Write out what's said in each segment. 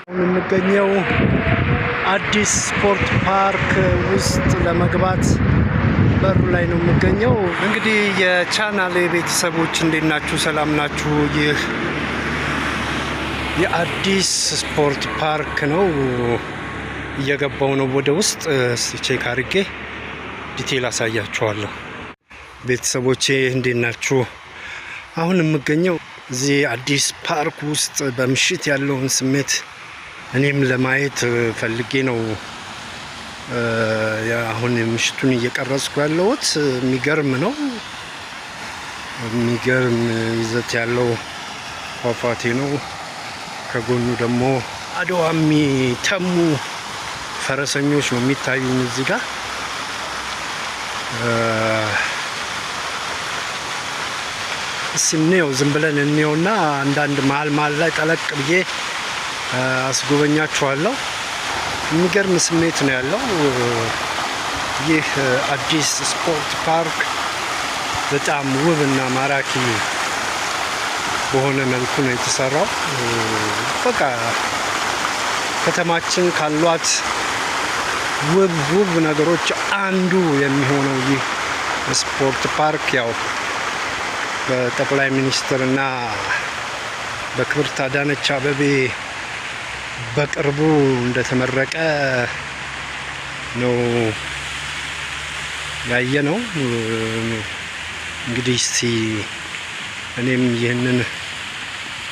የምንገኘው አዲስ ስፖርት ፓርክ ውስጥ ለመግባት በሩ ላይ ነው የምገኘው። እንግዲህ የቻናሌ ቤተሰቦች እንዴት ናችሁ? ሰላም ናችሁ? ይህ የአዲስ ስፖርት ፓርክ ነው። እየገባው ነው ወደ ውስጥ። ቼክ አድርጌ ዲቴል አሳያችኋለሁ። ቤተሰቦቼ እንዴት ናችሁ? አሁን የምገኘው እዚህ አዲስ ፓርክ ውስጥ በምሽት ያለውን ስሜት እኔም ለማየት ፈልጌ ነው አሁን ምሽቱን እየቀረጽኩ ያለሁት። የሚገርም ነው። የሚገርም ይዘት ያለው ፏፏቴ ነው። ከጎኑ ደግሞ አድዋ የሚተሙ ፈረሰኞች ነው የሚታዩኝ እዚህ ጋር። እስኪ ዝም ብለን እንየውና አንዳንድ መሀል ላይ ጠለቅ ብዬ አስጎበኛችኋለሁ። የሚገርም ስሜት ነው ያለው። ይህ አዲስ ስፖርት ፓርክ በጣም ውብ እና ማራኪ በሆነ መልኩ ነው የተሰራው። በቃ ከተማችን ካሏት ውብ ነገሮች አንዱ የሚሆነው ይህ ስፖርት ፓርክ ያው በጠቅላይ ሚኒስትር እና በክብርት አዳነች አቤቤ በቅርቡ እንደተመረቀ ነው ያየነው። እንግዲህ እስቲ እኔም ይህንን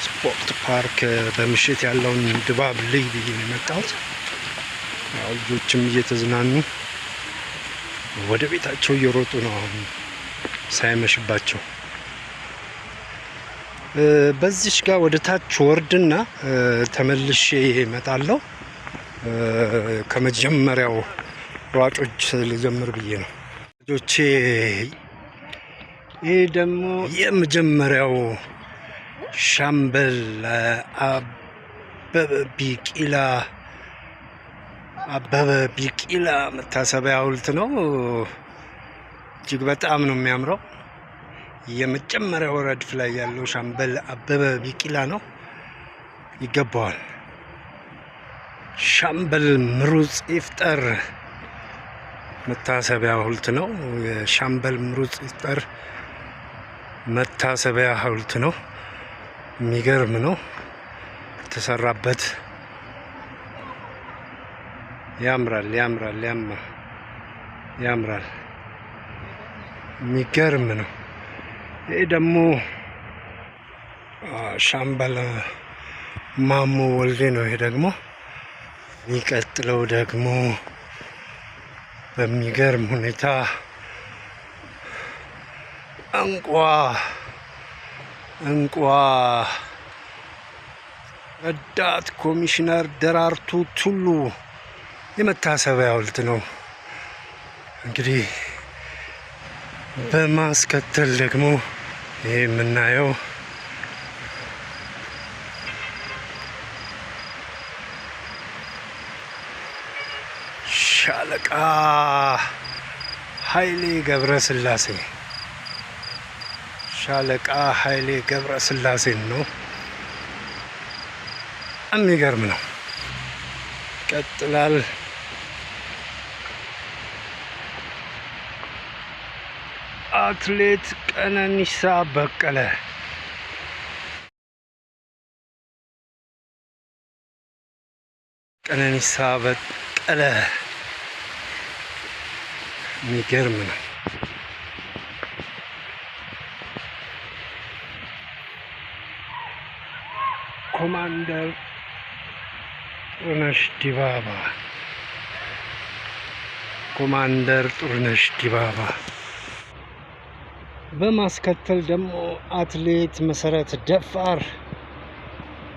ስፖርት ፓርክ በምሽት ያለውን ድባብ ልይ ብዬ ነው የመጣሁት። ልጆችም እየተዝናኑ ወደ ቤታቸው እየሮጡ ነው አሁን ሳይመሽባቸው። በዚች ጋር ወደ ታች ወርድና ተመልሼ እመጣለሁ። ከመጀመሪያው ሯጮች ልጀምር ብዬ ነው ልጆቼ። ይህ ደግሞ የመጀመሪያው ሻምበል አበበ ቢቂላ መታሰቢያ ሐውልት ነው። እጅግ በጣም ነው የሚያምረው። የመጀመሪያው ረድፍ ላይ ያለው ሻምበል አበበ ቢቂላ ነው፣ ይገባዋል። ሻምበል ምሩጽ ይፍጠር መታሰቢያ ሐውልት ነው። የሻምበል ምሩጽ ይፍጠር መታሰቢያ ሐውልት ነው። የሚገርም ነው የተሰራበት። ያምራል። የሚገርም ነው። ይሄ ደግሞ ሻምበል ማሞ ወልዴ ነው። ይሄ ደግሞ የሚቀጥለው ደግሞ በሚገርም ሁኔታ እንቋ ረዳት ኮሚሽነር ደራርቱ ቱሉ የመታሰቢያ ሐውልት ነው። እንግዲህ በማስከተል ደግሞ ይህ የምናየው ሻለቃ ኃይሌ ገብረስላሴ ነው። የሚገርም ነው። ይቀጥላል። አትሌት ቀነኒሳ በቀለ የሚገርም ነው። ኮማንደር ጥሩነሽ ዲባባ። በማስከተል ደግሞ አትሌት መሰረት ደፋር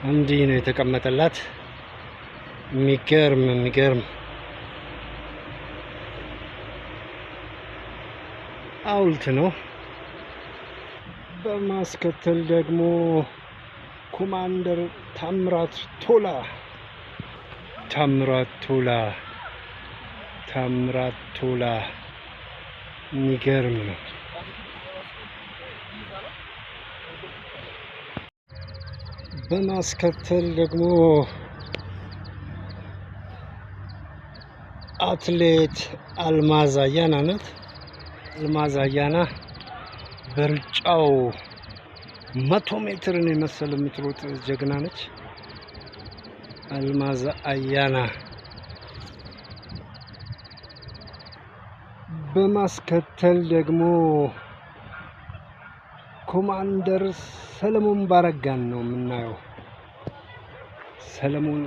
እንዲህ ነው የተቀመጠላት። የሚገርም ሐውልት ነው። በማስከተል ደግሞ ኮማንደር ታምራት ቶላ የሚገርም ነው። በማስከተል ደግሞ አትሌት አልማዝ አያና ናት። አልማዝ አያና በሩጫው 100 ሜትርን የመሰለ የምትሮጥ ጀግና ነች። አልማዝ አያና በማስከተል ደግሞ ኮማንደር ሰለሞን ባረጋን ነው የምናየው። ሰለሞን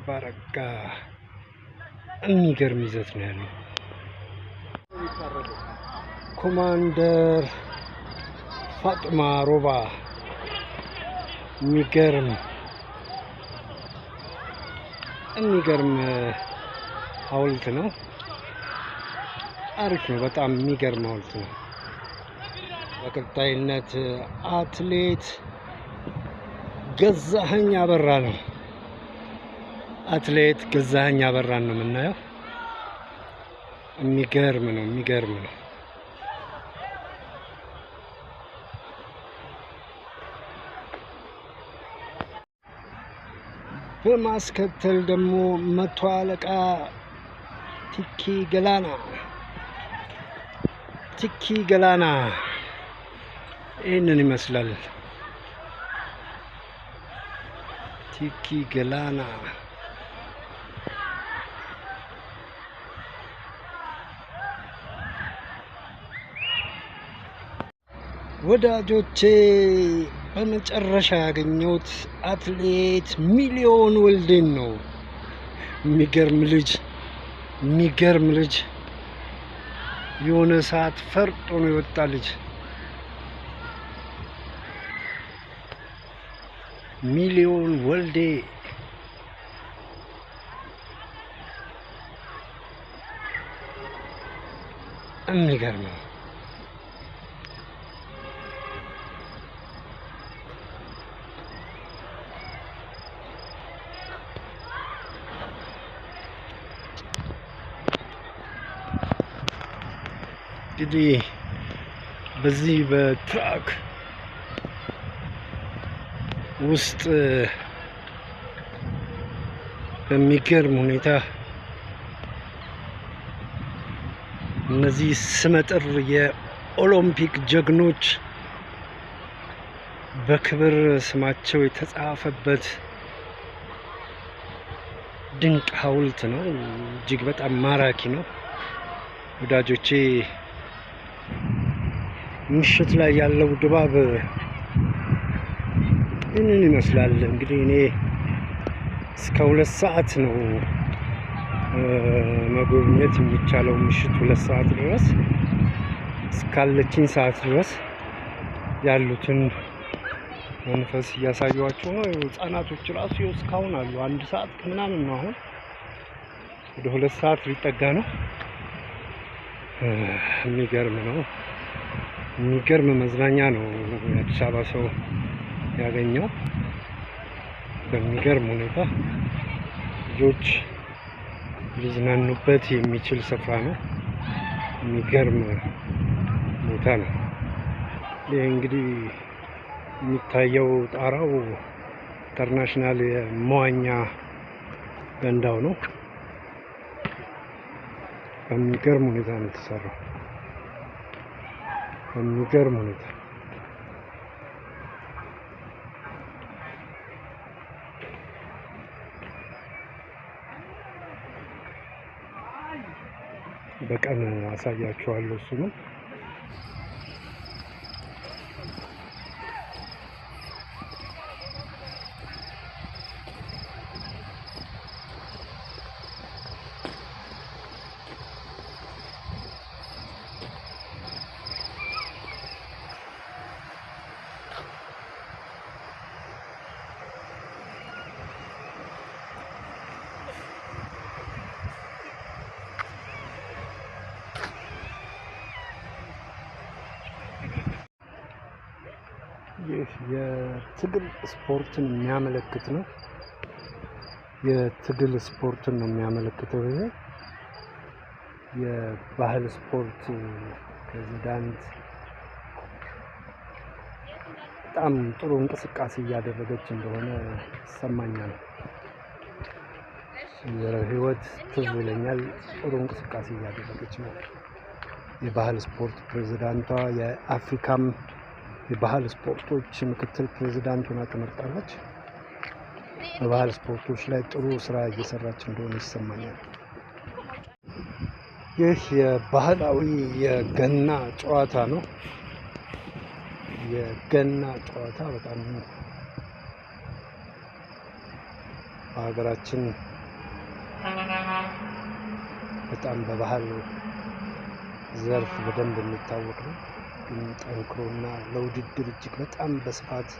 ባረጋ የሚገርም ይዘት ነው ያለው። ኮማንደር ፋጥማ ሮባ የሚገርም ሐውልት ነው። አሪፍ ነው። በጣም የሚገርም ሐውልት ነው። በቀጣይነት አትሌት ገዛኸኝ አበራ ነው። አትሌት ገዛኸኝ አበራን ነው የምናየው። የሚገርም ነው። በማስከተል ደግሞ 100 አለቃ ቲኪ ገላና ይህንን ይመስላል። ቲኪ ገላና ወዳጆቼ በመጨረሻ ያገኘሁት አትሌት ሚሊዮን ወልዴን ነው። የሚገርም ልጅ የሆነ ሰዓት ፈርጦ ነው የወጣ ልጅ። ሚሊዮን ወልዴ የሚገርም ነው። እንግዲህ በዚህ በትራክ ውስጥ በሚገርም ሁኔታ እነዚህ ስመጥር የኦሎምፒክ ጀግኖች በክብር ስማቸው የተጻፈበት ድንቅ ሐውልት ነው። እጅግ በጣም ማራኪ ነው። ወዳጆቼ ምሽት ላይ ያለው ድባብ ይህንን ይመስላል። እንግዲህ እኔ እስከ 2 ሰዓት ነው መጎብኘት የሚቻለው። ምሽት 2 ሰዓት ድረስ እስካለችኝ ሰዓት ድረስ ያሉትን መንፈስ እያሳዩዋቸው ነው። ህጻናቶች ራሱ እስካሁን አሉ። 1 ሰዓት ምናምን ነው። አሁን ወደ 2 ሰዓት ሊጠጋ ነው። የሚገርም ነው። የሚገርም መዝናኛ ነው የአዲስ አበባ ሰው ያገኘው። በሚገርም ሁኔታ ልጆች ሊዝናኑበት የሚችል ስፍራ ነው። የሚገርም ቦታ ነው። ይህ እንግዲህ የሚታየው ጣራው ኢንተርናሽናል የመዋኛ ገንዳው ነው። በሚገርም ሁኔታ ነው የተሰራው። በሚገርም ሁኔታ በቀን አሳያችኋለሁ እሱንም። ይህ የትግል ስፖርትን የሚያመለክት ነው። የትግል ስፖርትን ነው የሚያመለክተው። ይሄ የባህል ስፖርት ፕሬዚዳንት በጣም ጥሩ እንቅስቃሴ እያደረገች እንደሆነ ይሰማኛል። የህይወት ትዝ ይለኛል። ጥሩ እንቅስቃሴ እያደረገች ነው። የባህል ስፖርት ፕሬዝዳንቷ የአፍሪካም የባህል ስፖርቶች ምክትል ፕሬዝዳንት ሆና ተመርጣለች። በባህል ስፖርቶች ላይ ጥሩ ስራ እየሰራች እንደሆነ ይሰማኛል። ይህ የባህላዊ የገና ጨዋታ ነው። የገና ጨዋታ በጣም በሀገራችን በጣም በባህል ዘርፍ በደንብ የሚታወቅ ነው። ግን ጠንክሮና ለውድድር እጅግ በጣም በስፋት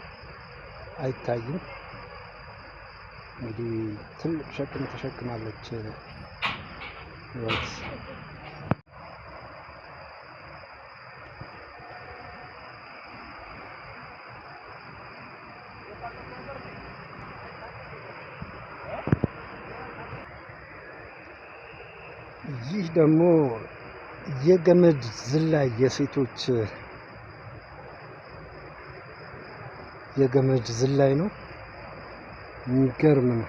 አይታይም። እንግዲህ ትልቅ ሸክም ተሸክማለች ህይወት። ይህ ደግሞ የገመድ ዝላይ የሴቶች የገመድ ዝላይ ነው። የሚገርም ነው።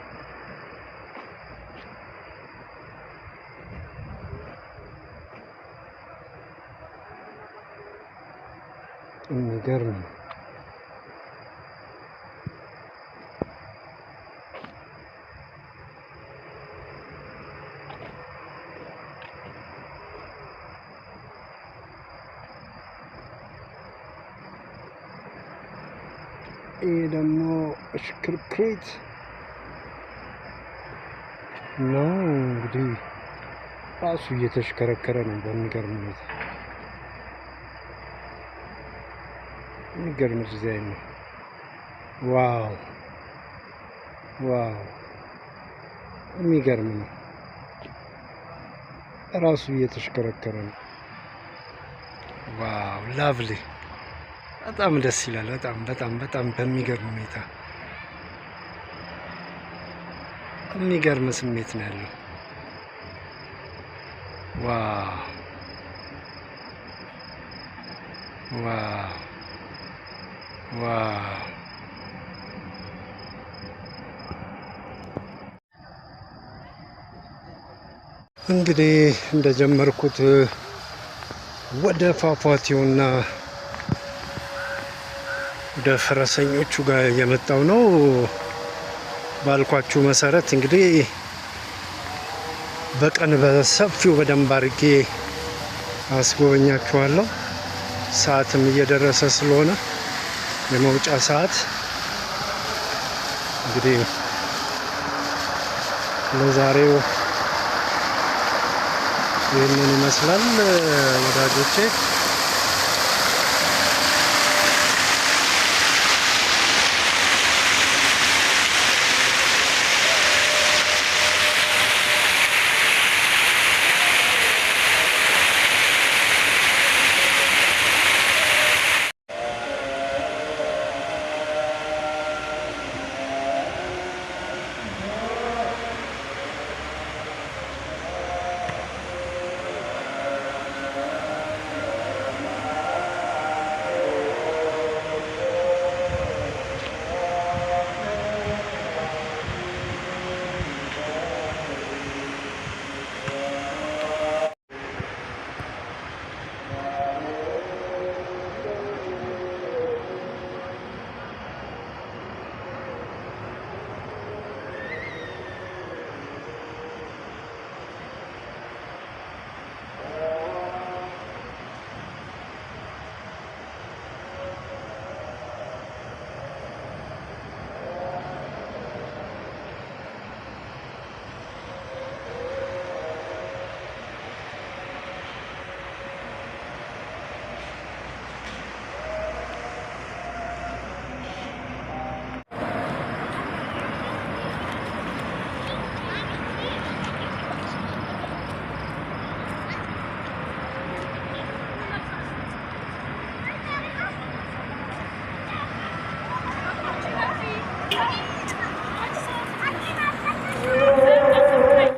የሚገርም ነው። ይህ ደግሞ እሽክርክሪት ነው። እንግዲህ ራሱ እየተሽከረከረ ነው። በሚገርም ሁኔታ የሚገርም ዲዛይን ነው። ዋው ዋው! የሚገርም ነው። ራሱ እየተሽከረከረ ነው። ዋው! ላቭሊ! በጣም ደስ ይላል። በጣም በሚገርም ሁኔታ የሚገርም ስሜት ነው ያለው። ዋው ዋው ዋው! እንግዲህ እንደጀመርኩት ወደ ፏፏቴውና ወደ ፈረሰኞቹ ጋር እየመጣው ነው። ባልኳችሁ መሰረት እንግዲህ በቀን በሰፊው በደንብ አድርጌ አስጎበኛችኋለሁ። ሰዓትም እየደረሰ ስለሆነ የመውጫ ሰዓት እንግዲህ ለዛሬው ይህንን ይመስላል ወዳጆቼ።